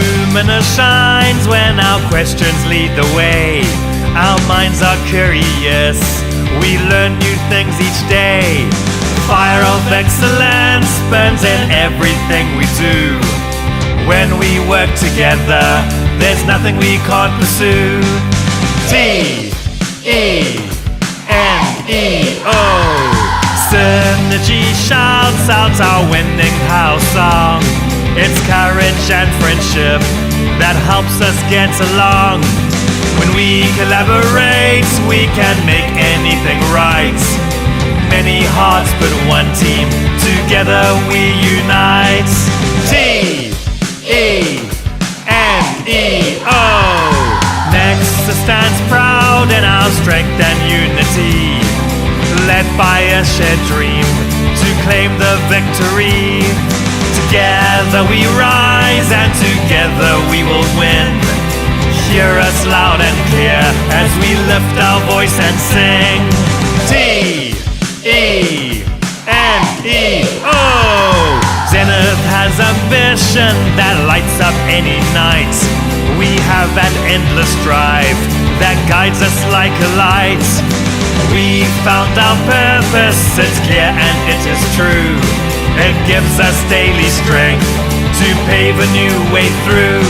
Lumina shines when our questions lead the way. Our minds are curious, we learn new things each day. Fire of excellence burns in everything we do. When we work together, there's nothing we can't pursue. Teneo. Synergy shouts out our winning house song. It's courage and friendship that helps us get along. When we collaborate, we can make anything right. Many hearts but one team, together we unite. Teneo. Nexus stands proud in our strength and unity, led by a shared dream to claim the victory. Together we rise and together we will win. Hear us loud and clear as we lift our voice and sing. Teneo. Zenith has a vision that lights up any night. We have an endless drive that guides us like a light. We found our purpose, it's clear and it is true. It gives us daily strength to pave a new way through.